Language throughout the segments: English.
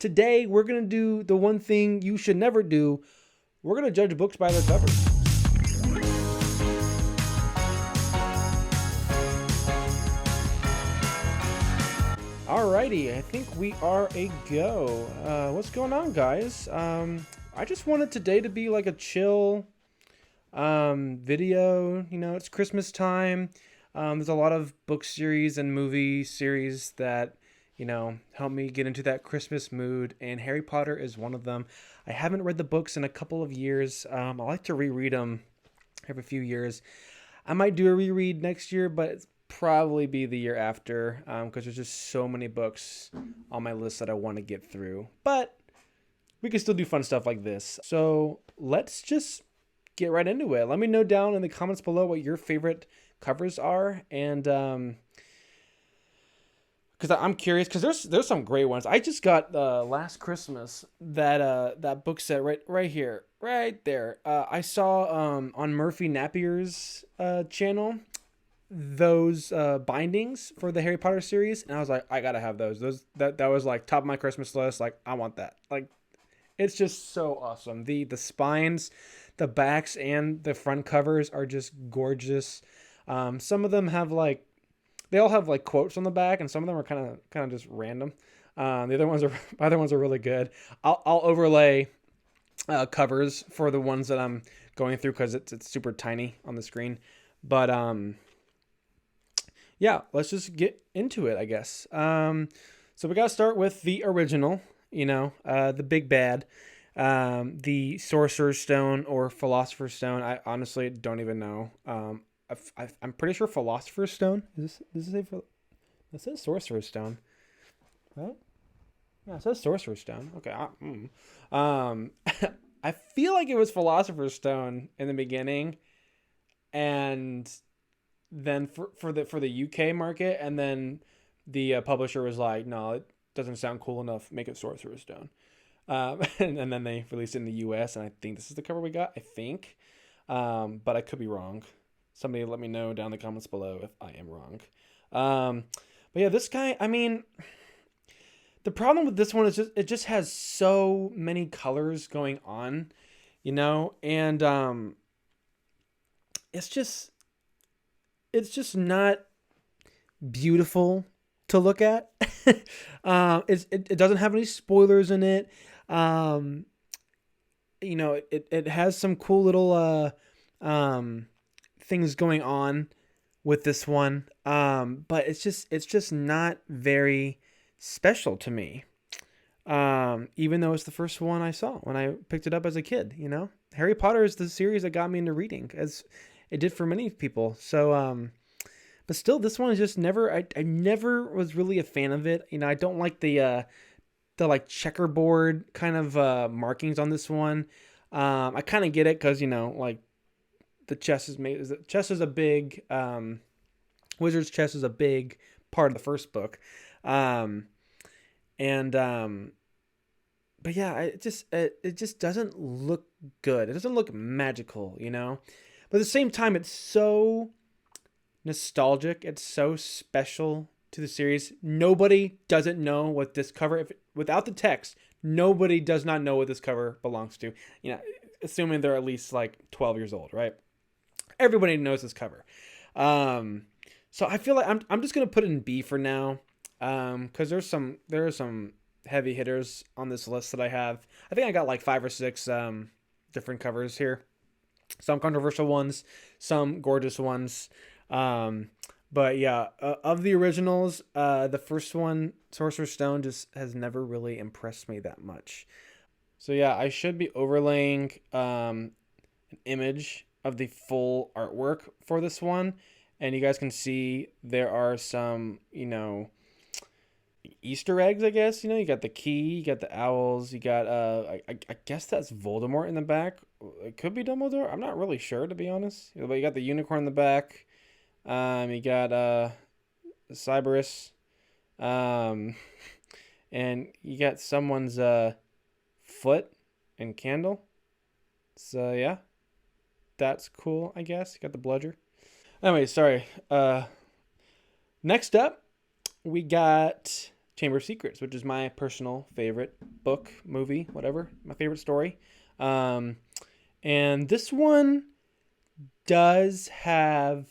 Today, we're going to do the one thing you should never do. We're going to judge books by their covers. Alrighty, I think we are a go. What's going on, guys? I just wanted today to be like a chill video. You know, it's Christmas time. There's a lot of book series and movie series that, help me get into that Christmas mood, and Harry Potter is one of them. I haven't read the books in a couple of years. I like to reread them every few years. I might do a reread next year, but it's probably be the year after, because there's just so many books on my list that I want to get through. But we can still do fun stuff like this. So let's just get right into it. Let me know down in the comments below what your favorite covers are, and because I'm curious, because there's some great ones. I just got last Christmas that book set right here, right there. I saw on Murphy Napier's channel those bindings for the Harry Potter series, and I was like, I gotta have those. That was like top of my Christmas list. Like, I want that. Like, it's just so awesome. The spines, the backs, and the front covers are just gorgeous. Some of them have they all have like quotes on the back, and some of them are kind of just random. The other ones are really good. I'll overlay covers for the ones that I'm going through because it's super tiny on the screen. But yeah, let's just get into it, I guess. So we got to start with the original, the big bad, the Sorcerer's Stone or Philosopher's Stone. I honestly don't even know. I'm pretty sure Philosopher's Stone. Does it say it says Sorcerer's Stone, right? Yeah, it says Sorcerer's Stone. Okay. I feel like it was Philosopher's Stone in the beginning, and then for the UK market, and then the publisher was like, no, it doesn't sound cool enough, make it Sorcerer's Stone. And then they released it in the US, and I think this is the cover we got, I think. But I could be wrong. Somebody let me know down in the comments below if I am wrong. But yeah, this guy, I mean, the problem with this one is it just has so many colors going on, and it's just not beautiful to look at. It doesn't have any spoilers in it. It has some cool little things going on with this one. But it's just not very special to me. Even though it's the first one I saw when I picked it up as a kid, Harry Potter is the series that got me into reading, as it did for many people. So, but still, this one is just never. I never was really a fan of it. I don't like the like checkerboard kind of markings on this one. I kind of get it because like the chess is a big Wizard's chess is a big part of the first book, and but yeah, it just doesn't look good. It doesn't look magical, But at the same time, it's so nostalgic. It's so special to the series. Nobody doesn't know what this cover, without the text, nobody does not know what this cover belongs to. Assuming they're at least like 12 years old, right? Everybody knows this cover. So I feel like I'm just gonna put it in B for now, because there are some heavy hitters on this list that I have. I think I got like 5 or 6 different covers here. Some controversial ones, some gorgeous ones. But yeah, of the originals, the first one, Sorcerer's Stone, just has never really impressed me that much. So yeah, I should be overlaying an image of the full artwork for this one, and you guys can see there are some, Easter eggs, I guess. You got the key, you got the owls, you got I guess that's Voldemort in the back. It could be Dumbledore. I'm not really sure, to be honest. But you got the unicorn in the back. You got Cerberus, and you got someone's foot and candle. So yeah, that's cool, I guess. You got the bludger. Anyway, sorry. Next up, we got Chamber of Secrets, which is my personal favorite book, movie, whatever, my favorite story. Um, and this one does have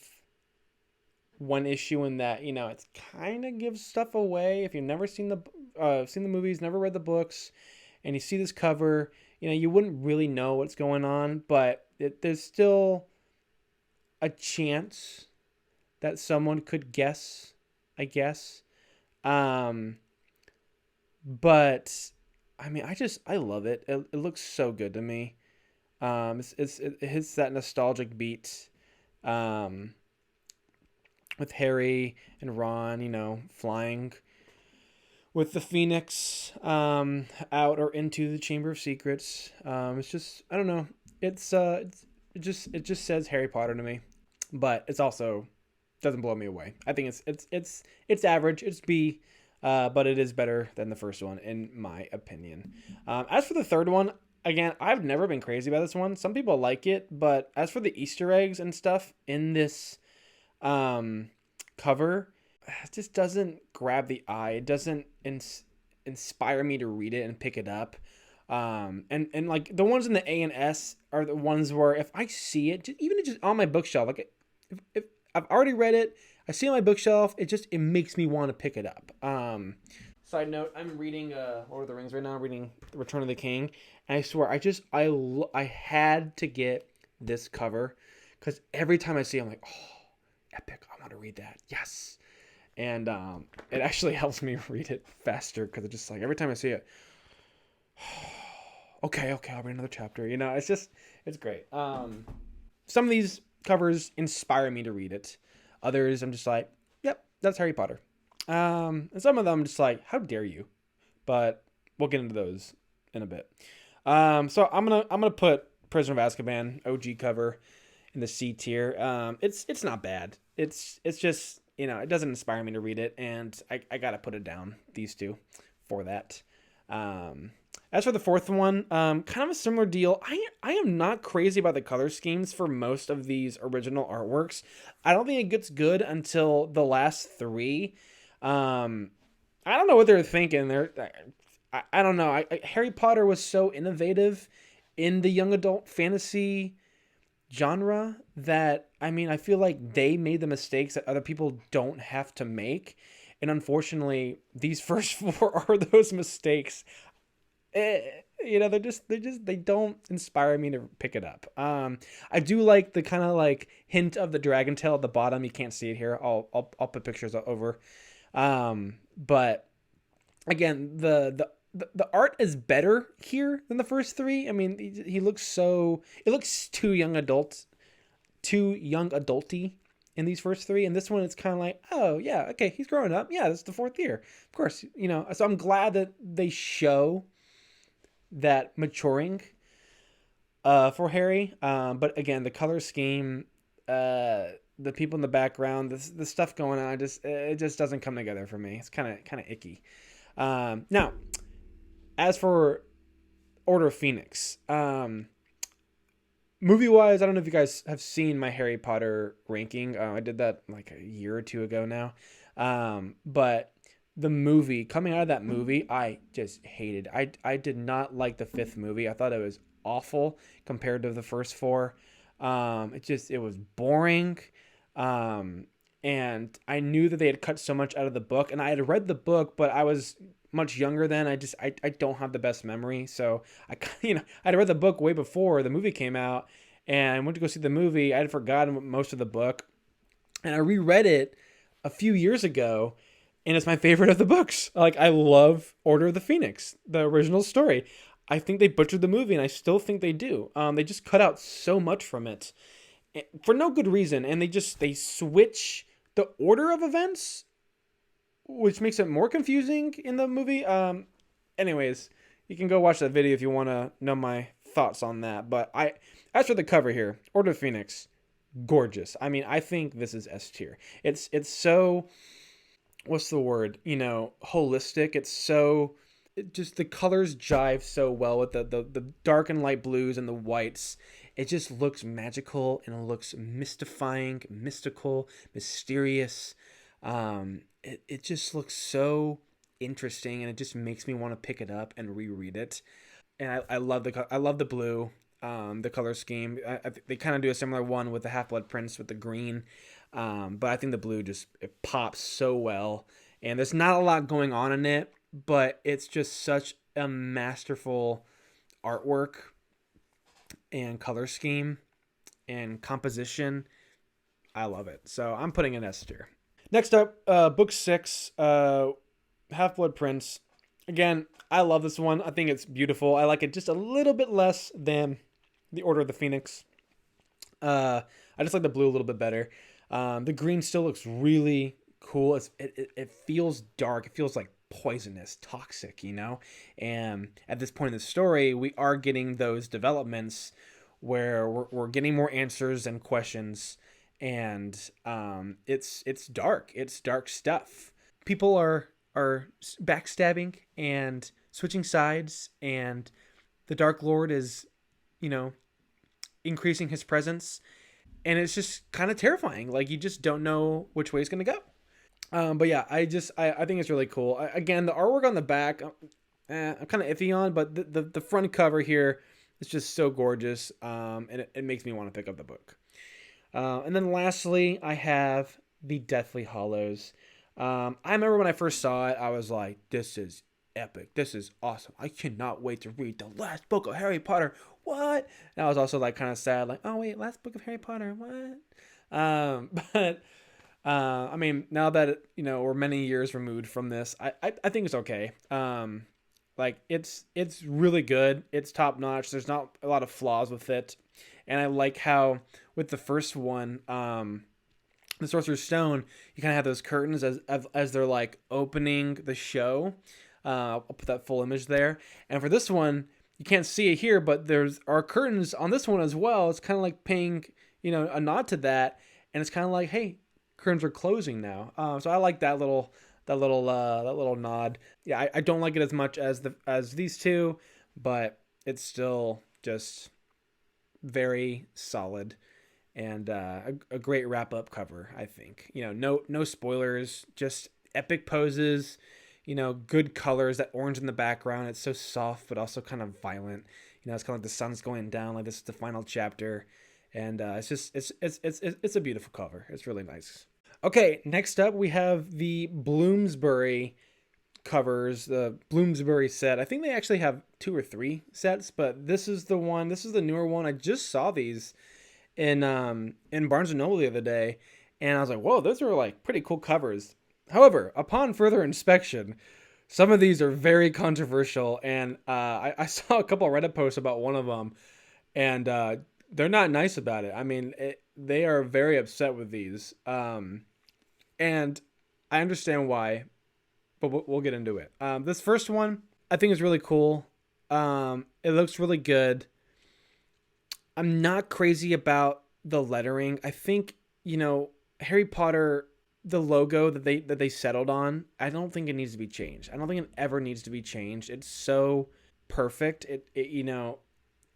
one issue in that, it kind of gives stuff away. If you've never seen the movies, never read the books, and you see this cover, you wouldn't really know what's going on, but there's still a chance that someone could guess, I guess. Um, but I mean, I love it. It looks so good to me. It hits that nostalgic beat. Um, with Harry and Ron, flying with the Phoenix out or into the Chamber of Secrets. It's just, I don't know. It just says Harry Potter to me, but it's also doesn't blow me away. I think it's average. It's B, but it is better than the first one in my opinion. As for the third one, again, I've never been crazy about this one. Some people like it, but as for the Easter eggs and stuff in this cover, it just doesn't grab the eye. It doesn't inspire me to read it and pick it up. And like the ones in the A and S are the ones where if I see it, even just on my bookshelf, like if I've already read it, I see it on my bookshelf, it makes me want to pick it up. Side note, I'm reading Lord of the Rings right now. I'm reading Return of the King, and I swear I had to get this cover because every time I see it, I'm like, oh, epic! I want to read that. Yes, and it actually helps me read it faster because it's just like every time I see it, okay, I'll read another chapter. It's great. Some of these covers inspire me to read it. Others, I'm just like, yep, that's Harry Potter. And some of them just like, how dare you? But we'll get into those in a bit. So I'm gonna put Prisoner of Azkaban OG cover in the C tier. It's not bad. It's just it doesn't inspire me to read it, and I gotta put it down. These two for that. As for the fourth one, kind of a similar deal. I am not crazy about the color schemes for most of these original artworks. I don't think it gets good until the last three. I don't know what they're thinking. I don't know. Harry Potter was so innovative in the young adult fantasy genre that I feel like they made the mistakes that other people don't have to make, and unfortunately, these first four are those mistakes. They don't inspire me to pick it up. I do like the kind of like hint of the dragon tail at the bottom. You can't see it here. I'll put pictures over. But again, the art is better here than the first three. I mean, it looks too young adulty in these first three, and this one it's kind of like, oh yeah, okay, he's growing up. Yeah, this is the fourth year, of course. So I'm glad that they show that maturing for Harry. But again, the color scheme, the people in the background, the stuff going on, it just doesn't come together for me. It's kind of icky. Now, as for Order of Phoenix, movie wise, I don't know if you guys have seen my Harry Potter ranking. I did that like a year or two ago now. But the movie, coming out of that movie, I just hated. I did not like the fifth movie. I thought it was awful compared to the first four. It was boring. And I knew that they had cut so much out of the book, and I had read the book, but I was much younger then. I don't have the best memory. So I'd read the book way before the movie came out, and I went to go see the movie. I had forgotten most of the book, and I reread it a few years ago, and it's my favorite of the books. Like, I love Order of the Phoenix, the original story. I think they butchered the movie, and I still think they do. They just cut out so much from it for no good reason, and they switch the order of events, which makes it more confusing in the movie. Anyways, you can go watch that video if you want to know my thoughts on that. But as for the cover here, Order of Phoenix, gorgeous. I think this is S tier. It's so, what's the word? Holistic. Just the colors jive so well with the dark and light blues and the whites. It just looks magical, and it looks mystifying, mystical, mysterious. It just looks so interesting, and it just makes me want to pick it up and reread it. And I love I love the blue, the color scheme. They kind of do a similar one with the Half Blood Prince with the green, but I think the blue just it pops so well. And there's not a lot going on in it, but it's just such a masterful artwork and color scheme and composition. I love it. So I'm putting an S tier. Next up, book 6, Half Blood Prince. Again, I love this one. I think it's beautiful. I like it just a little bit less than the Order of the Phoenix. I just like the blue a little bit better. The green still looks really cool. It feels dark. It feels like poisonous, toxic, you know? And at this point in the story, we are getting those developments where we're getting more answers and questions. And it's dark. It's dark stuff. People are backstabbing and switching sides, and the Dark Lord is, increasing his presence, and it's just kind of terrifying. Like, you just don't know which way it's gonna go. But yeah, I think it's really cool. Again, the artwork on the back, I'm kind of iffy on, but the front cover here is just so gorgeous, and it makes me want to pick up the book. And then lastly, I have the Deathly Hallows. I remember when I first saw it, I was like, this is epic. This is awesome. I cannot wait to read the last book of Harry Potter. What? And I was also like kind of sad, like, oh wait, last book of Harry Potter. What? But I mean, now that, we're many years removed from this, I think it's okay. Like it's really good. It's top notch. There's not a lot of flaws with it. And I like how with the first one, the Sorcerer's Stone, you kind of have those curtains as they're like opening the show. I'll put that full image there. And for this one, you can't see it here, but there's our curtains on this one as well. It's kind of like paying, a nod to that. And it's kind of like, hey, curtains are closing now. So I like that little nod. Yeah, I don't like it as much as these two, but it's still just very solid and a great wrap up cover, I think. No spoilers, just epic poses, good colors, that orange in the background. It's so soft but also kind of violent. It's kind of like the sun's going down, like this is the final chapter, and it's a beautiful cover. It's really nice. Okay, next up we have the Bloomsbury covers, the Bloomsbury set. I think they actually have 2 or 3 sets, but this is the one. This is the newer one. I just saw these in Barnes & Noble the other day, and I was like, whoa, those are like pretty cool covers. However, upon further inspection, some of these are very controversial, and I saw a couple of Reddit posts about one of them, and they're not nice about it. I mean, they are very upset with these, and I understand why, but we'll get into it. This first one, I think is really cool. It looks really good. I'm not crazy about the lettering. I think, Harry Potter, the logo that they settled on, I don't think it needs to be changed. I don't think it ever needs to be changed. It's so perfect. It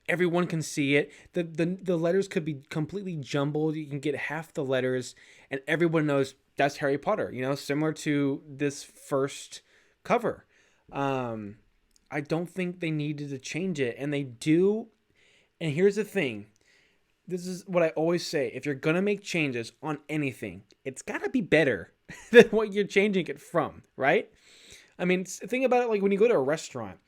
everyone can see it. The letters could be completely jumbled. You can get half the letters and everyone knows that's Harry Potter, similar to this first cover. I don't think they needed to change it, and they do. And here's the thing. This is what I always say. If you're going to make changes on anything, it's got to be better than what you're changing it from, right? I mean, think about it like when you go to a restaurant,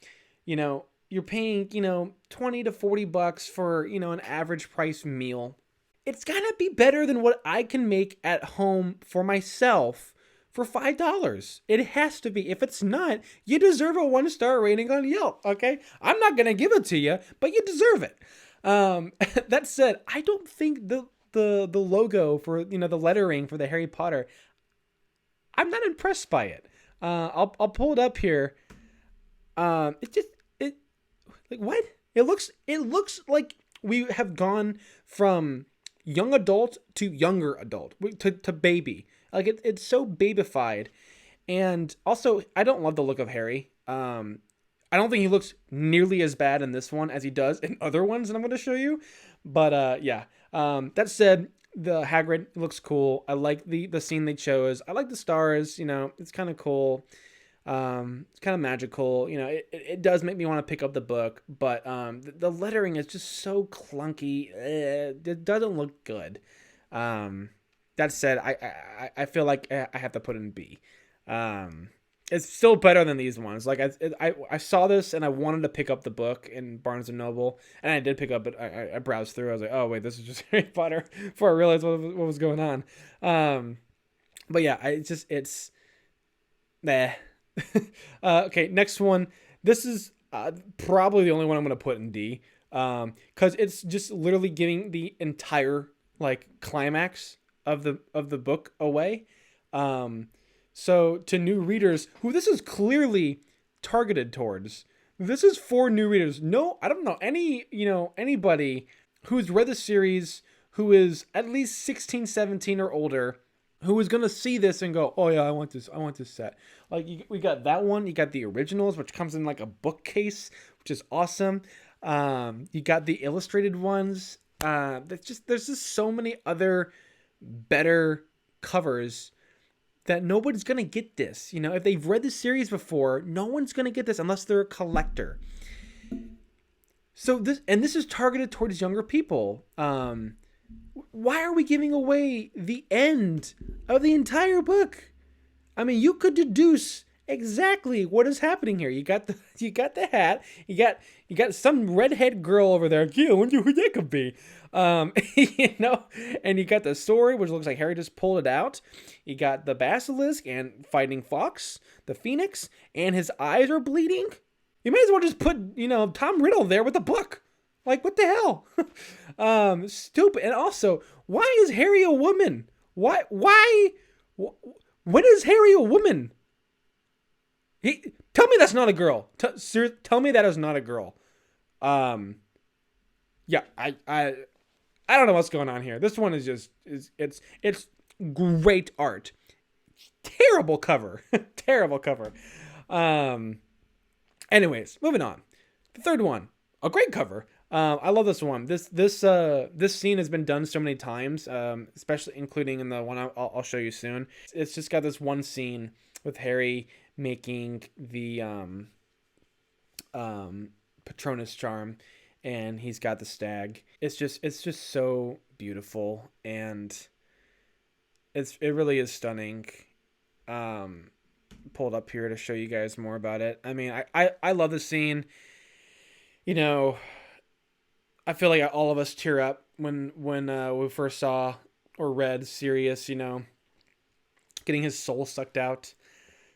you're paying, $20 to $40 for, an average price meal. It's got to be better than what I can make at home for myself for $5. It has to be. If it's not, you deserve a 1-star rating on Yelp, okay? I'm not going to give it to you, but you deserve it. That said, I don't think the logo for, the lettering for the Harry Potter, I'm not impressed by it. I'll pull it up here. Like what? It looks like we have gone from young adult to younger adult to baby. Like it's so babified. And also, I don't love the look of Harry. I don't think he looks nearly as bad in this one as he does in other ones that I'm going to show you. But yeah. That said, the Hagrid looks cool. I like the scene they chose. I like the stars. It's kind of cool. It's kind of magical. You know, it does make me want to pick up the book, but the lettering is just so clunky. It doesn't look good. That said, I feel like I have to put in B. It's still better than these ones. Like I saw this and I wanted to pick up the book in Barnes and Noble, and I did pick up it. I browsed through. I was like, oh wait, this is just Harry Potter. Before I realized what was going on. But yeah, it's nah. Okay, next one. This is probably the only one I'm gonna put in D. Because it's just literally giving the entire like climax of the book away. So to new readers who this is clearly targeted towards, this is for new readers. No, I don't know anybody who's read the series who is at least 16, 17 or older who is going to see this and go, oh yeah, I want this set. Like we got that one. You got the originals, which comes in like a bookcase, which is awesome. You got the illustrated ones. There's just so many other better covers that nobody's going to get this. You know, if they've read the series before, no one's going to get this unless they're a collector. So this is targeted towards younger people. Why are we giving away the end of the entire book? I mean, you could deduce exactly what is happening here. You got the hat. You got some redhead girl over there. Yeah, I wonder who that could be. You know, and you got the sword, which looks like Harry just pulled it out. You got the basilisk and fighting Fawkes, the phoenix, and his eyes are bleeding. You may as well just put, Tom Riddle there with the book. Like, what the hell? Stupid. And also, why is Harry a woman? Why? When is Harry a woman? Tell me that's not a girl. Tell me that is not a girl. Yeah, I don't know what's going on here. This one is it's great art. Terrible cover. Terrible cover. Anyways, moving on. The third one, a great cover. I love this one. This scene has been done so many times, especially including in the one I'll show you soon. It's just got this one scene with Harry making the Patronus charm, and he's got the stag. It's just so beautiful, and it really is stunning. Pulled up here to show you guys more about it. I mean, I love the scene. You know, I feel like all of us tear up when we first saw or read Sirius, getting his soul sucked out.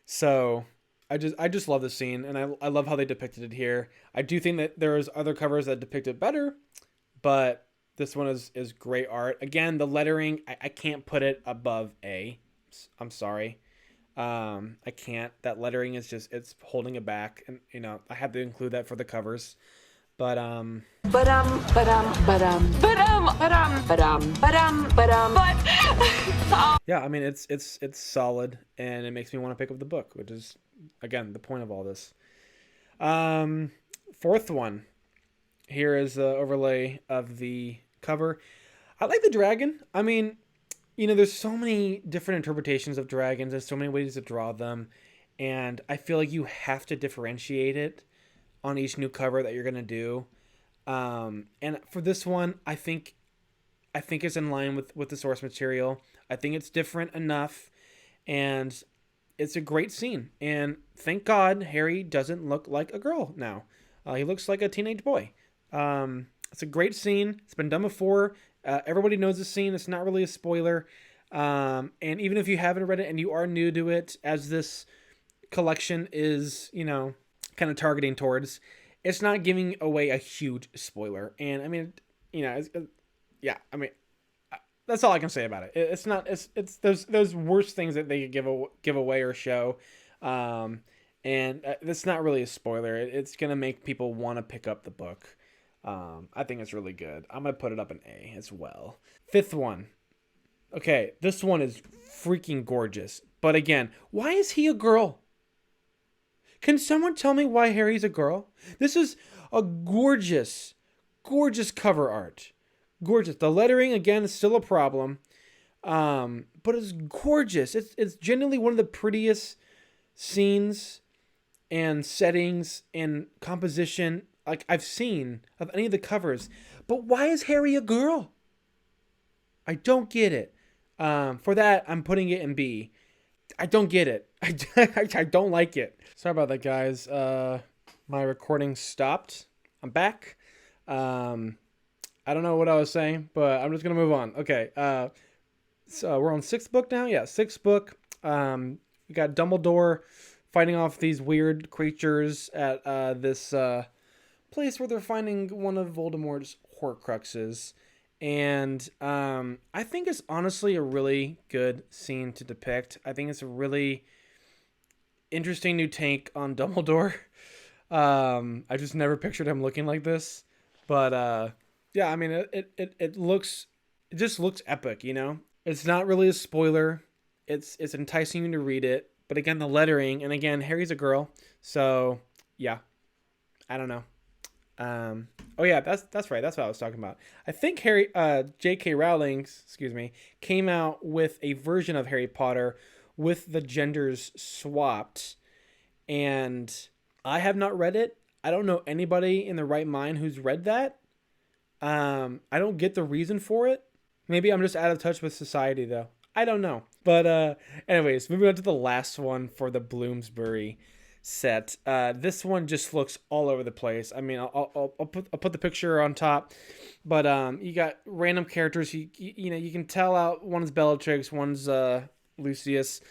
So I just love the scene, and I love how they depicted it here. I do think that there's other covers that depict it better, but this one is great art. Again, the lettering, I can't put it above A. I'm sorry. I can't. That lettering is it's holding it back, and I have to include that for the covers. But yeah, I mean it's solid, and it makes me want to pick up the book, which is again the point of all this. Fourth one here is the overlay of the cover. I like the dragon. I mean, there's so many different interpretations of dragons. There's so many ways to draw them, and I feel like you have to differentiate it on each new cover that you're gonna do. And for this one, I think it's in line with the source material. I think it's different enough, and it's a great scene. And thank God Harry doesn't look like a girl now. He looks like a teenage boy. It's a great scene. It's been done before. Everybody knows the scene. It's not really a spoiler. And even if you haven't read it and you are new to it, as this collection is, kind of targeting towards, it's not giving away a huge spoiler. And I mean, yeah, I mean, that's all I can say about it. It's not, it's there's worse things that they could give away or show. And it's not really a spoiler. It's going to make people want to pick up the book. I think it's really good. I'm going to put it up in A as well. Fifth one. Okay, this one is freaking gorgeous. But again, why is he a girl? Can someone tell me why Harry's a girl? This is a gorgeous, gorgeous cover art. Gorgeous. The lettering, again, is still a problem. But it's gorgeous. It's genuinely one of the prettiest scenes and settings and composition like I've seen of any of the covers. But why is Harry a girl? I don't get it. For that, I'm putting it in B. I don't get it. I don't like it. Sorry about that, guys. My recording stopped. I'm back. I don't know what I was saying, but I'm just gonna move on. Okay. So we're on sixth book now. Yeah, sixth book. We got Dumbledore fighting off these weird creatures at this place where they're finding one of Voldemort's Horcruxes. And I think it's honestly a really good scene to depict. I think it's a really interesting new take on Dumbledore. I just never pictured him looking like this. But yeah, I mean, it looks, it just looks epic, you know? It's not really a spoiler. It's enticing you to read it. But again, the lettering, and again, Harry's a girl. So yeah, I don't know. Oh yeah, that's right. That's what I was talking about. I think J.K. Rowling, excuse me, came out with a version of Harry Potter with the genders swapped, and I have not read it. I don't know anybody in the right mind who's read that. I don't get the reason for it. Maybe I'm just out of touch with society though. I don't know. But anyways, moving on to the last one for the Bloomsbury set. This one just looks all over the place. I mean, I'll put the picture on top, but you got random characters. You know, you can tell out one's Bellatrix, one's Lucius,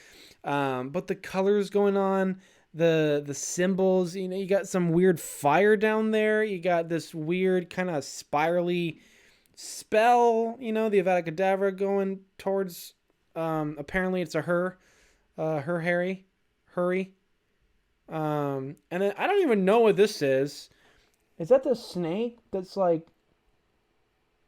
but the colors going on, the symbols. You know, you got some weird fire down there. You got this weird kind of spirally spell. You know, the Avada Kedavra going towards. Apparently, it's a her Harry, hurry. And then I don't even know what this is. Is that the snake that's like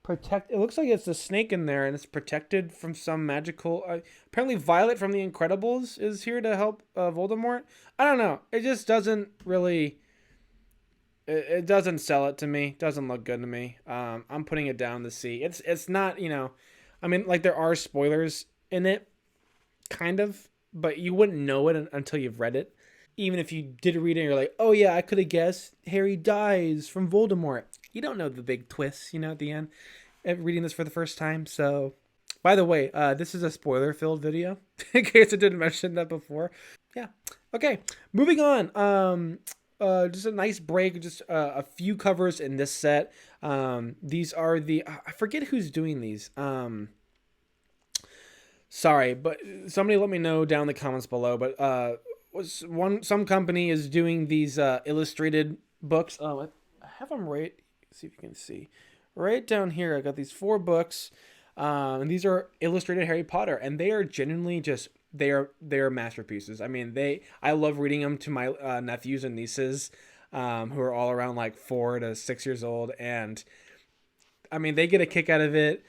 protect? It looks like it's the snake in there, and it's protected from some magical. Apparently, Violet from The Incredibles is here to help Voldemort. I don't know. It just doesn't really. It doesn't sell it to me. Doesn't look good to me. I'm putting it down to C. It's not, you know. I mean, like there are spoilers in it, kind of, but you wouldn't know it until you've read it. Even if you did read it and you're like, oh yeah, I could have guessed Harry dies from Voldemort. You don't know the big twist, you know, at the end. Reading this for the first time. So, by the way, this is a spoiler-filled video. In case I didn't mention that before. Yeah. Okay, moving on. Just a nice break. Just a few covers in this set. These are the... I forget who's doing these. Sorry, but somebody let me know down in the comments below. But some company is doing these illustrated books. I have them right. See if you can see right down here. I got these 4 books, and these are illustrated Harry Potter, and they are genuinely just they are masterpieces. I mean, I love reading them to my nephews and nieces, who are all around like 4 to 6 years old, and I mean they get a kick out of it,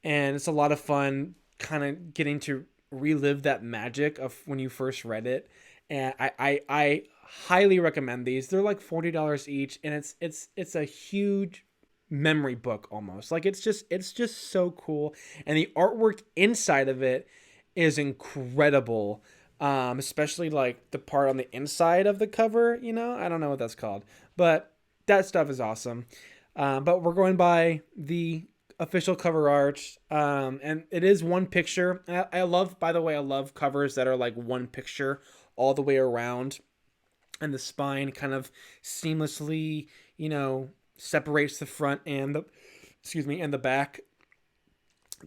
and it's a lot of fun, kind of getting to relive that magic of when you first read it. And I highly recommend these. They're like $40 each, and it's a huge memory book almost. Like it's just so cool, and the artwork inside of it is incredible. Especially like the part on the inside of the cover. You know, I don't know what that's called, but that stuff is awesome. But we're going by the official cover art, and it is one picture. I love, by the way, I love covers that are like one picture all the way around, and the spine kind of seamlessly, you know, separates the front and the back.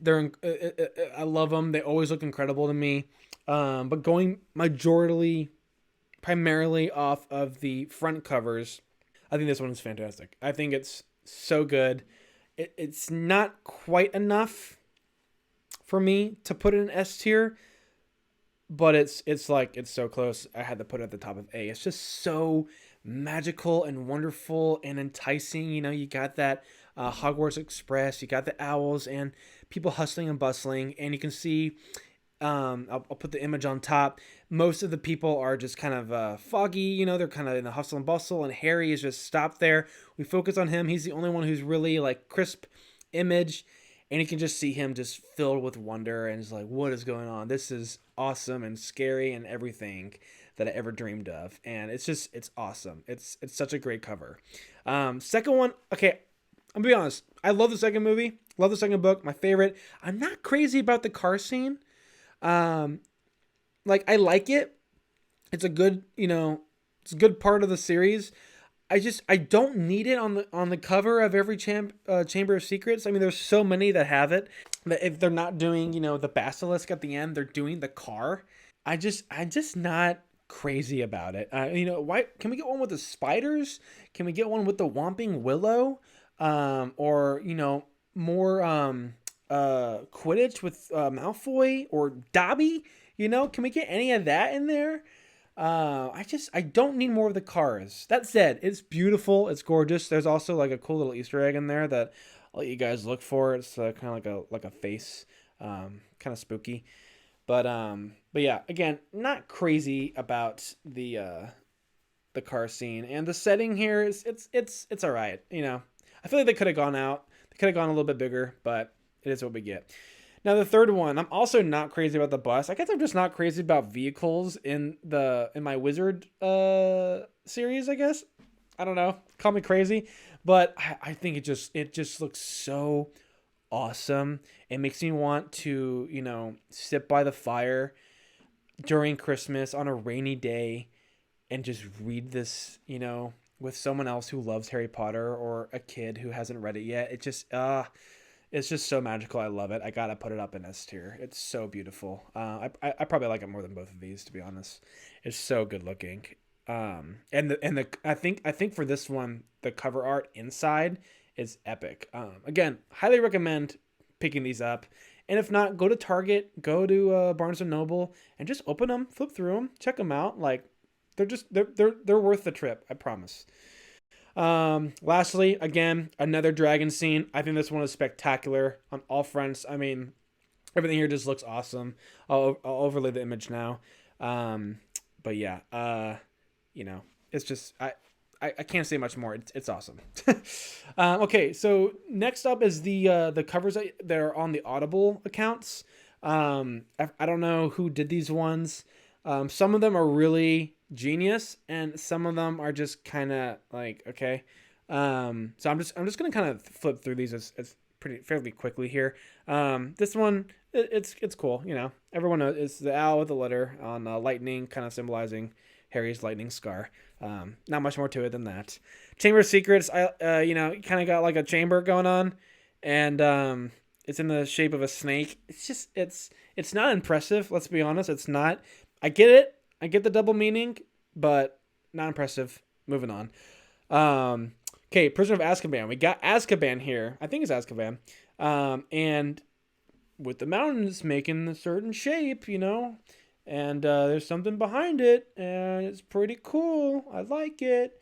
I love them. They always look incredible to me. But going primarily off of the front covers, I think this one is fantastic. I think it's so good. It's not quite enough for me to put it in S tier, but it's so close. I had to put it at the top of A. It's just so magical and wonderful and enticing. You know, you got that Hogwarts Express, you got the owls and people hustling and bustling, and you can see. I'll put the image on top. Most of the people are just kind of foggy, you know, they're kind of in the hustle and bustle, and Harry is just stopped there. We focus on him. He's the only one who's really like crisp image, and you can just see him just filled with wonder and is like, what is going on? This is awesome and scary and everything. that I ever dreamed of, and it's awesome. It's such a great cover. Second one, okay, I'm gonna be honest. I love the second movie. Love the second book. My favorite. I'm not crazy about the car scene. Um, like I like it. It's a good, it's a good part of the series. I don't need it on the cover of every Chamber of Secrets. I mean, there's so many that have it that if they're not doing the basilisk at the end, they're doing the car. I'm just not crazy about it. Why can we get one with the spiders? Can we get one with the Whomping Willow? Or more Quidditch with Malfoy or Dobby? Can we get any of that in there? I don't need more of the cars. That said, it's beautiful. It's gorgeous. There's also like a cool little Easter egg in there that I'll let you guys look for. It's kind of like a face, kind of spooky. But yeah, again, not crazy about the car scene and the setting here is it's all right. I feel like they could have gone out. They could have gone a little bit bigger, but it is what we get. Now the third one, I'm also not crazy about the bus. I guess I'm just not crazy about vehicles in my Wizard series. I guess I don't know. Call me crazy, but I think it just looks so awesome. It makes me want to sit by the fire during Christmas on a rainy day and just read this with someone else who loves Harry Potter or a kid who hasn't read it yet. It's just so magical. I love it. I gotta put it up in S tier. It's so beautiful. I probably like it more than both of these, to be honest. It's so good looking. And the I think for this one, the cover art inside is epic. Again, highly recommend picking these up. And if not, go to Target, go to Barnes and Noble, and just open them, flip through them, check them out. Like they're worth the trip. I promise. Lastly, again, another dragon scene. I think this one is spectacular on all fronts. I mean, everything here just looks awesome. I'll overlay the image now. But yeah, it's just, I can't say much more. It's awesome. Okay. So next up is the covers that are on the Audible accounts. I don't know who did these ones. Some of them are really genius and some of them are just kind of like okay. So I'm just gonna kind of flip through these as pretty fairly quickly here. This one it's cool. Everyone knows it's the owl with the letter on lightning, kind of symbolizing Harry's lightning scar. Not much more to it than that. Chamber of Secrets, I kind of got like a chamber going on, and it's in the shape of a snake. It's not impressive. Let's be honest, it's not. I get it. I get the double meaning, but not impressive. Moving on. Okay, Prisoner of Azkaban. We got Azkaban here. I think it's Azkaban. And with the mountains making a certain shape, and there's something behind it, and it's pretty cool. I like it.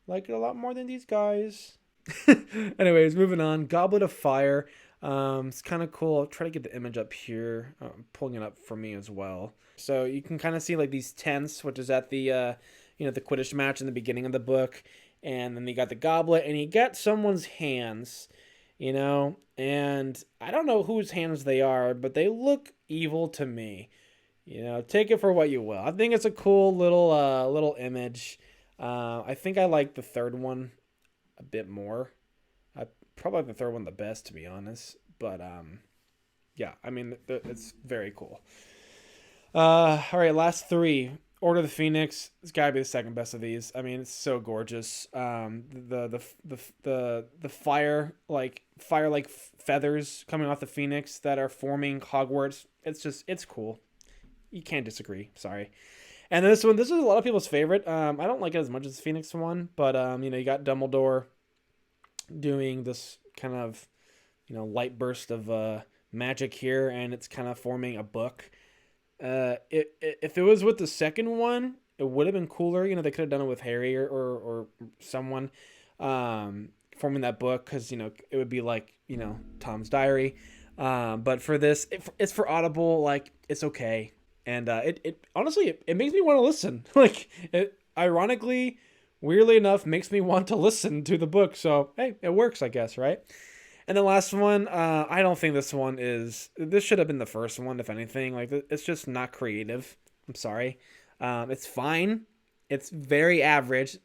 Like it a lot more than these guys. Anyways, moving on. Goblet of Fire. It's kind of cool. I'll try to get the image up here. I'm pulling it up for me as well. So you can kind of see like these tents, which is at the the Quidditch match in the beginning of the book, and then you got the goblet, and you got someone's hands, and I don't know whose hands they are, but they look evil to me. Take it for what you will. I think it's a cool little image. I think I like the third one a bit more. I probably like the third one the best, to be honest. But yeah, I mean it's very cool. All right, last three. Order of the Phoenix. It's gotta be the second best of these. I mean, it's so gorgeous. The fire like feathers coming off the Phoenix that are forming Hogwarts. It's cool. You can't disagree. Sorry. And this is a lot of people's favorite. I don't like it as much as the Phoenix one, but you got Dumbledore doing this kind of light burst of magic here, and it's kind of forming a book. If it was with the second one, it would have been cooler. They could have done it with Harry or someone forming that book, because it would be like Tom's diary. But for this, it's for Audible. Like, it's okay, and it honestly it makes me want to listen. Like, it ironically, weirdly enough, makes me want to listen to the book. So hey, it works, I guess, right? And the last one, I don't think this one this should have been the first one, if anything. Like, it's just not creative. I'm sorry. It's fine. It's very average.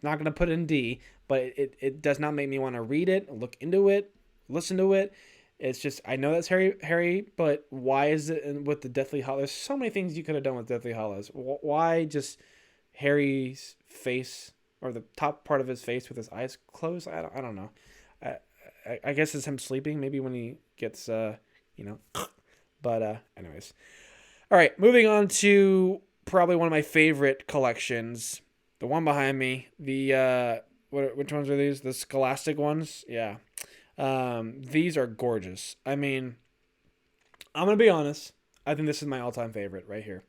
Not gonna put it in D, but it does not make me want to read it, look into it, listen to it. It's just, I know that's Harry, but why is it with the Deathly Hallows? There's so many things you could have done with Deathly Hallows. Why just Harry's face, or the top part of his face with his eyes closed? I don't know. I guess it's him sleeping. Maybe when he gets you know. But anyways, all right. Moving on to probably one of my favorite collections, the one behind me. The which ones are these? The Scholastic ones. Yeah. These are gorgeous. I mean, I'm gonna be honest. I think this is my all-time favorite right here.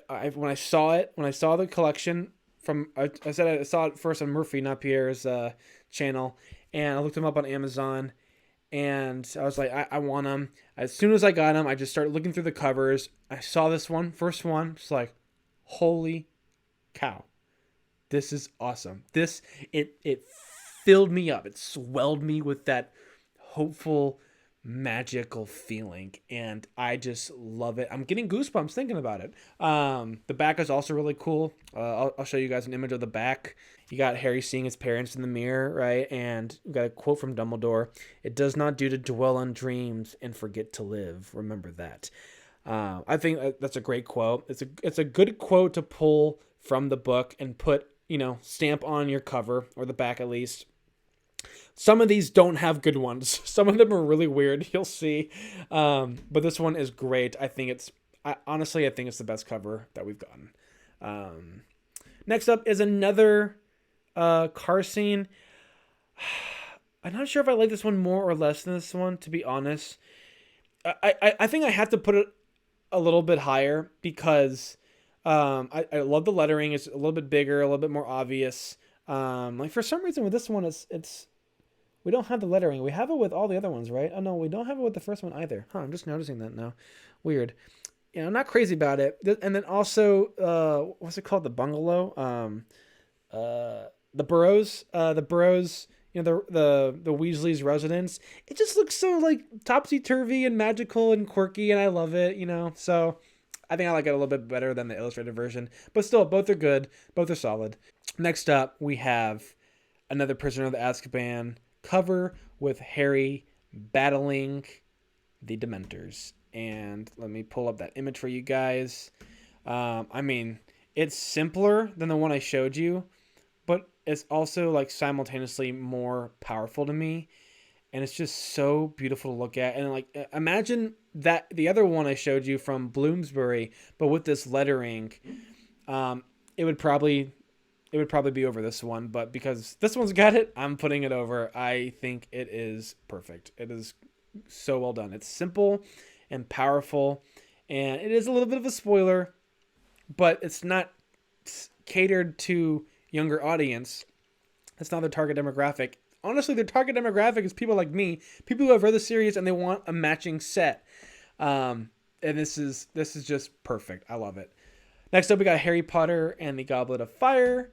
When I saw the collection from, I said I saw it first on Murphy, not Pierre's channel, and I looked them up on Amazon, and I was like, I want them. As soon as I got them, I just started looking through the covers. I saw this one, first one, just like, holy cow, this is awesome. It filled me up. It swelled me with that hopeful, magical feeling, and I just love it. I'm getting goosebumps thinking about it. The back is also really cool. I'll show you guys an image of the back. You got Harry seeing his parents in the mirror, right? And you got a quote from Dumbledore: "It does not do to dwell on dreams and forget to live. Remember that." I think that's a great quote. It's a good quote to pull from the book and put, stamp on your cover, or the back at least. Some of these don't have good ones. Some of them are really weird. You'll see. But this one is great. Honestly, I think it's the best cover that we've gotten. Next up is another car scene. I'm not sure if I like this one more or less than this one, to be honest. I think I have to put it a little bit higher because I love the lettering. It's a little bit bigger, a little bit more obvious. Like for some reason with this one, it's we don't have the lettering. We have it with all the other ones, right? Oh no, we don't have it with the first one either. I'm just noticing that now. Weird. I'm not crazy about it. And then also, what's it called? The bungalow. The Burrows. The Burrows. The Weasley's residence. It just looks so like topsy turvy and magical and quirky, and I love it. So I think I like it a little bit better than the illustrated version, but still, both are good. Both are solid. Next up, we have another Prisoner of the Azkaban cover with Harry battling the Dementors. And let me pull up that image for you guys. I mean, it's simpler than the one I showed you, but it's also like simultaneously more powerful to me. And it's just so beautiful to look at. And like, imagine that the other one I showed you from Bloomsbury, but with this lettering, it would probably be over this one, but because this one's got it, I'm putting it over. I think it is perfect. It is so well done. It's simple and powerful, and it is a little bit of a spoiler, but it's not catered to younger audience. It's not their target demographic. Honestly, their target demographic is people like me, people who have read the series and they want a matching set. And this is just perfect. I love it. Next up, we got Harry Potter and the Goblet of Fire.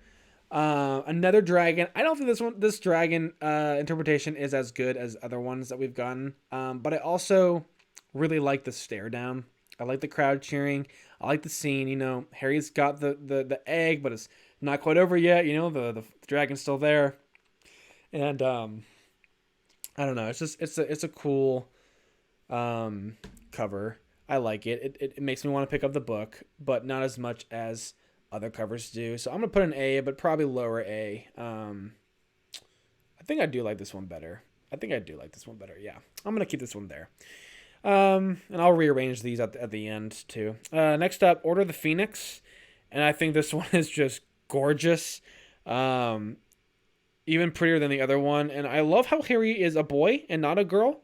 Another dragon. I don't think this dragon interpretation is as good as other ones that we've gotten. But I also really like the stare down. I like the crowd cheering. I like the scene. Harry's got the egg, but it's not quite over yet. The dragon's still there. And I don't know. It's a cool cover. I like it. It makes me want to pick up the book, but not as much as other covers do. So I'm going to put an A, but probably lower A. I think I do like this one better. Yeah. I'm going to keep this one there. And I'll rearrange these at the end too. Next up, Order of the Phoenix. And I think this one is just gorgeous. Even prettier than the other one. And I love how Harry is a boy and not a girl.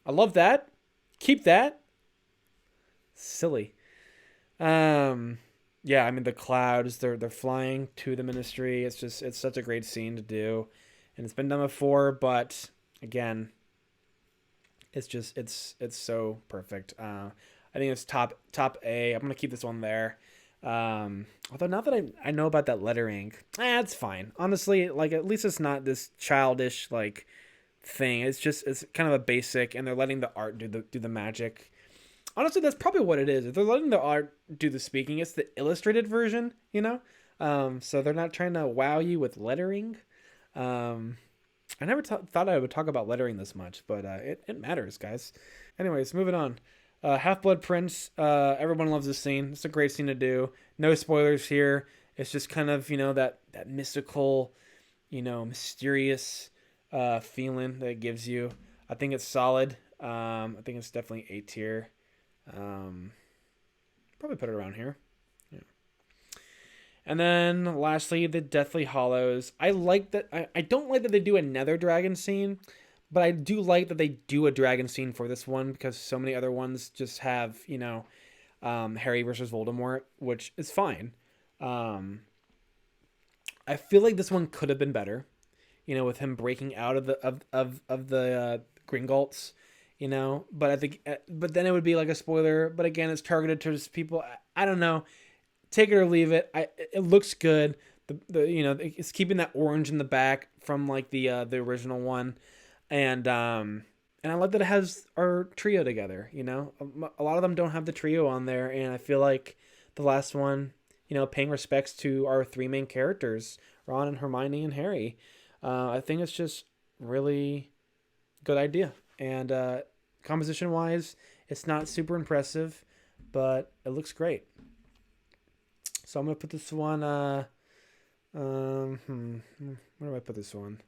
I love that. Keep that. Silly. Yeah, I mean the clouds, they're flying to the Ministry. It's such a great scene to do. And it's been done before, but again, it's so perfect. I think it's top A. I'm gonna keep this one there. Although now that I know about that lettering, it's fine. Honestly, like at least it's not this childish like thing. It's kind of a basic, and they're letting the art do the magic. Honestly, that's probably what it is. If they're letting the art do the speaking, it's the illustrated version, you know. So they're not trying to wow you with lettering. Um, I never thought I would talk about lettering this much, but it matters, guys. Anyways, moving on. Half Blood Prince. Everyone loves this scene. It's a great scene to do. No spoilers here. It's just kind of that mystical, mysterious feeling that it gives you. I think it's solid. I think it's definitely A tier. Um, Probably put it around here. Yeah. And then lastly, the Deathly Hollows. I like that. I don't like that they do another dragon scene, but I do like that they do a dragon scene for this one because so many other ones just have, Harry versus Voldemort, which is fine. Um, I feel like this one could have been better, with him breaking out of the Gringotts, But I think, but then it would be like a spoiler. But again, it's targeted towards people. I don't know. Take it or leave it. It looks good. It's keeping that orange in the back from like the original one, and I like that it has our trio together. A lot of them don't have the trio on there, and I feel like the last one, paying respects to our three main characters, Ron and Hermione and Harry. I think it's just really good idea. And composition wise, it's not super impressive, but it looks great. So I'm gonna put this one. Where do I put this one?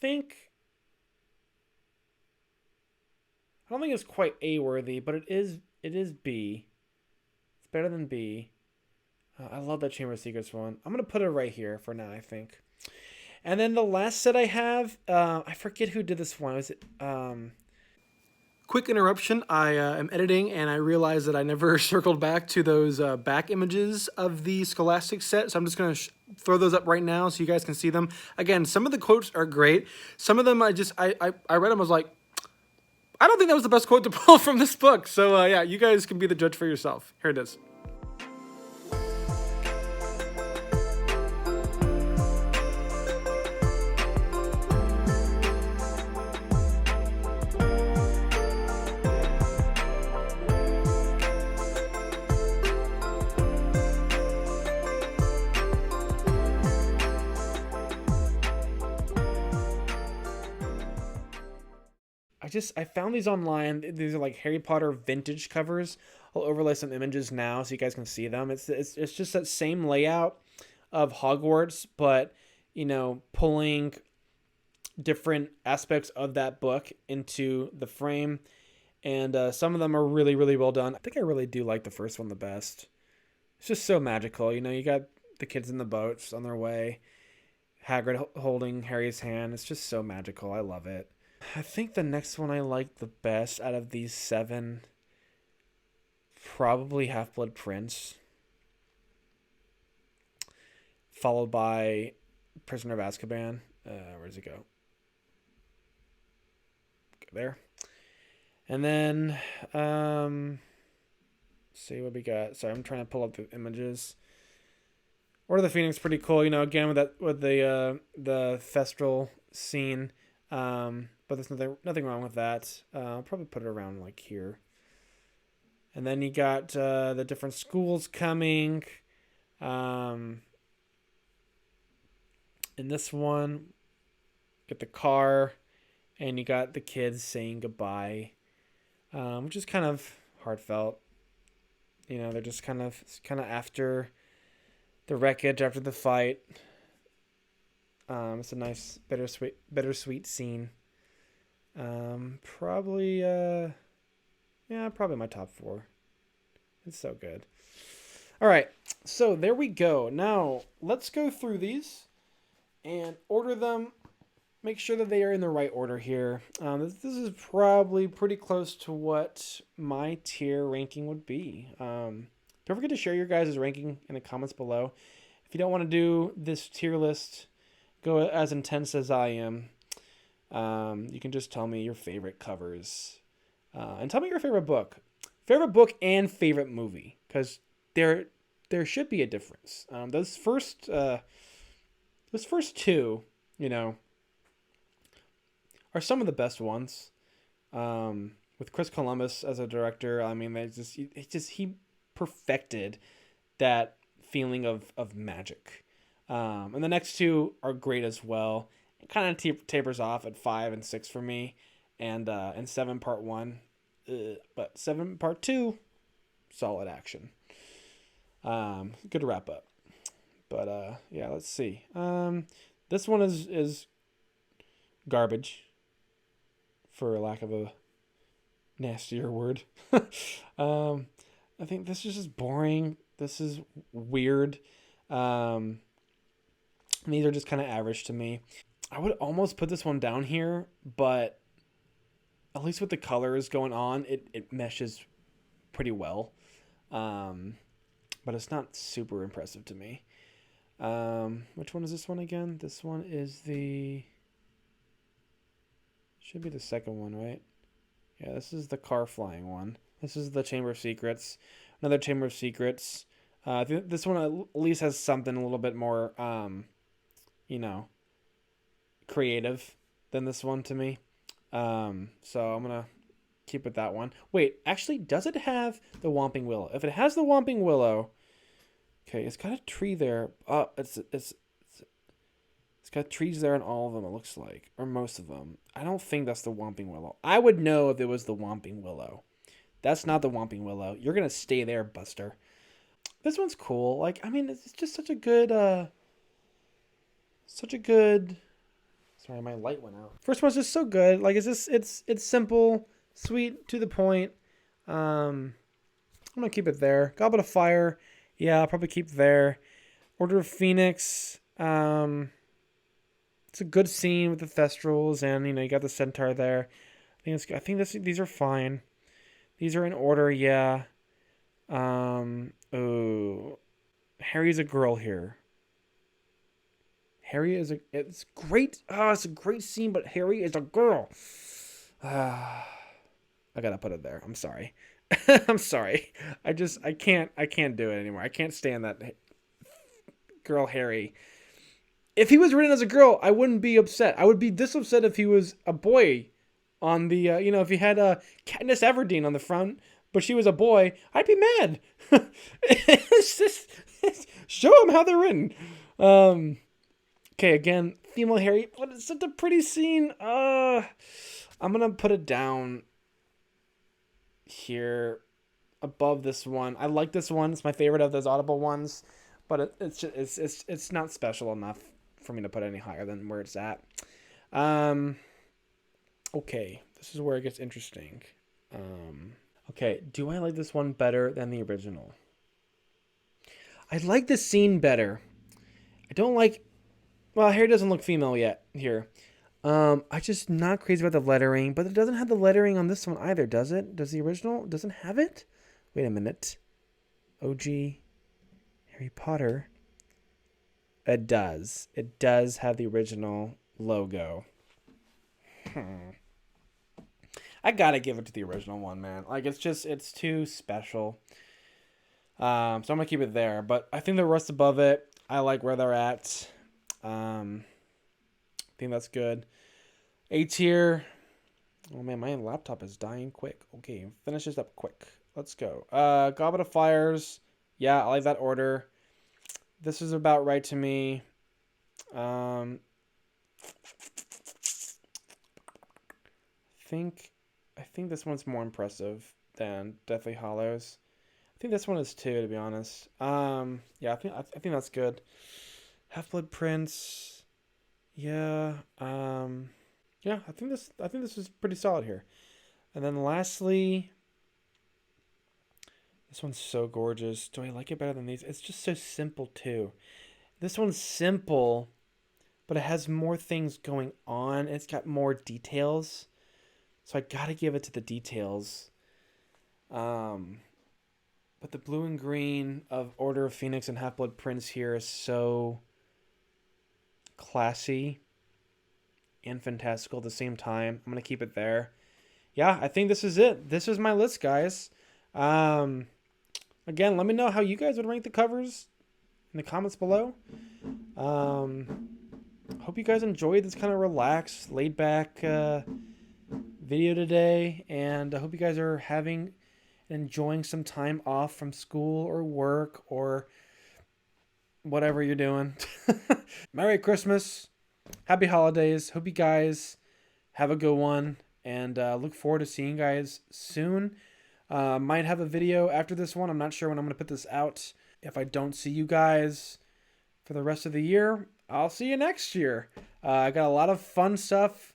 I don't think it's quite A worthy, but it is. It is B. It's better than B. I love that Chamber of Secrets one. I'm gonna put it right here for now, I think. And then the last set I have, I forget who did this one. Was it? Quick interruption. I am editing and I realized that I never circled back to those back images of the Scholastic set. So I'm just going to throw those up right now so you guys can see them. Again, some of the quotes are great. Some of them I read them, I was like, I don't think that was the best quote to pull from this book. So yeah, you guys can be the judge for yourself. Here it is. I found these online. These are like Harry Potter vintage covers. I'll overlay some images now so you guys can see them. It's just that same layout of Hogwarts, but pulling different aspects of that book into the frame, and some of them are really really well done. I think I really do like the first one the best. It's just so magical. You got the kids in the boats on their way, Hagrid holding Harry's hand. It's just so magical. I love it. I think the next one I like the best out of these 7, probably Half-Blood Prince, followed by Prisoner of Azkaban. Where does it go? Go there. And then, see what we got. Sorry, I'm trying to pull up the images. Order of the Phoenix, pretty cool. Again with the Thestral scene. But there's nothing wrong with that. I'll probably put it around like here. And then you got the different schools coming. In this one, get the car, and you got the kids saying goodbye, which is kind of heartfelt. They're just kind of after the wreckage, after the fight. It's a nice bittersweet scene. Probably my top 4. It's so good. All right, so there we go. Now let's go through these and order them. Make sure that they are in the right order here. This is probably pretty close to what my tier ranking would be. Don't forget to share your guys' ranking in the comments below. If you don't want to do this tier list, go as intense as I am. You can just tell me your favorite covers, and tell me your favorite book and favorite movie, because there should be a difference. Those first 2, are some of the best ones. with Chris Columbus as a director. I mean, he perfected that feeling of magic. And the next two are great as well. It kind of tapers off at 5 and 6 for me, and 7 part 1, but 7 part 2, solid action. Good to wrap up. But yeah, let's see. This one is garbage, for lack of a nastier word. I think this is just boring. This is weird. These are just kind of average to me. I would almost put this one down here, but at least with the colors going on, it meshes pretty well. But it's not super impressive to me. Which one is this one again? This one is should be the second one, right? Yeah, this is the car flying one. This is the Chamber of Secrets. Another Chamber of Secrets. I think this one at least has something a little bit more, creative than this one to me. So I'm going to keep with that one. Wait, actually, does it have the Whomping Willow? If it has the Whomping Willow, okay, it's got a tree there. It's got trees there in all of them, it looks like, or most of them. I don't think that's the Whomping Willow. I would know if it was the Whomping Willow. That's not the Whomping Willow. You're going to stay there, Buster. This one's cool. Like, I mean, it's just such a good, sorry, my light went out. First one's just so good. Like, it's simple, sweet, to the point. I'm going to keep it there. Goblet of Fire. Yeah, I'll probably keep there. Order of Phoenix. It's a good scene with the Thestrals, and you got the centaur there. I think these are fine. These are in order, yeah. Oh, Harry's a girl here. It's great. It's a great scene, but Harry is a girl. I gotta put it there. I'm sorry. I'm sorry. I can't do it anymore. I can't stand that girl Harry. If he was written as a girl, I wouldn't be upset. I would be this upset if he was a boy on the, if he had Katniss Everdeen on the front, but she was a boy, I'd be mad. It's just, show them how they're written. Okay, again, female Harry, but it's such a pretty scene. I'm going to put it down here above this one. I like this one. It's my favorite of those Audible ones, but it's not special enough for me to put it any higher than where it's at. Okay, this is where it gets interesting. Okay, do I like this one better than the original? I like the scene better. I don't like... Well, Harry doesn't look female yet here. I just not crazy about the lettering, but it doesn't have the lettering on this one either, does it? Does the original doesn't have it? Wait a minute. OG Harry Potter. It does. It does have the original logo. I gotta give it to the original one, man. Like, it's too special. So I'm gonna keep it there. But I think the rest above it, I like where they're at. I think that's good. A tier. Oh man, my laptop is dying quick. Okay, finish this up quick. Let's go. Goblet of Fires. Yeah, I like that order. This is about right to me. I think this one's more impressive than Deathly Hallows. I think this one is too, to be honest. Yeah, I think that's good. Half-Blood Prince. Yeah. Yeah, I think this is pretty solid here. And then lastly, this one's so gorgeous. Do I like it better than these? It's just so simple too. This one's simple, but it has more things going on. It's got more details. So I gotta give it to the details. But the blue and green of Order of Phoenix and Half-Blood Prince here is so classy and fantastical at the same time. I'm going to keep it there. Yeah, I think this is it. This is my list, guys. Again, let me know how you guys would rank the covers in the comments below. Hope you guys enjoyed this kind of relaxed, laid back video today, and I hope you guys are having and enjoying some time off from school or work or whatever you're doing. Merry Christmas. Happy holidays. Hope you guys have a good one, and look forward to seeing you guys soon. Might have a video after this one. I'm not sure when I'm going to put this out. If I don't see you guys for the rest of the year, I'll see you next year. I got a lot of fun stuff,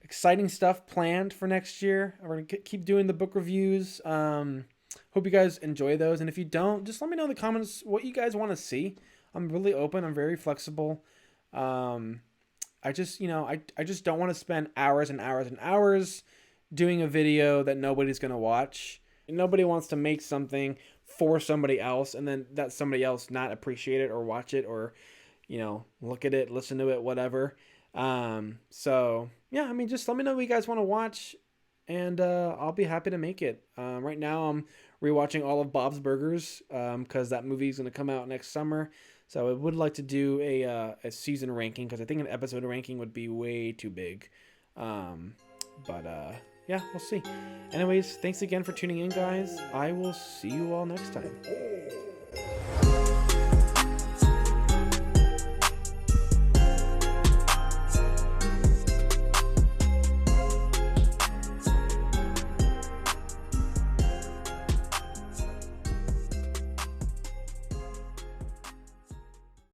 exciting stuff planned for next year. We're going to keep doing the book reviews. Hope you guys enjoy those. And if you don't, just let me know in the comments what you guys want to see. I'm really open. I'm very flexible. I just don't want to spend hours and hours and hours doing a video that nobody's going to watch. Nobody wants to make something for somebody else and then that somebody else not appreciate it or watch it or, look at it, listen to it, whatever. So yeah, I mean, just let me know what you guys want to watch, and I'll be happy to make it. Right now I'm rewatching all of Bob's Burgers because that movie is going to come out next summer. So I would like to do a season ranking because I think an episode ranking would be way too big. But yeah, we'll see. Anyways, thanks again for tuning in, guys. I will see you all next time.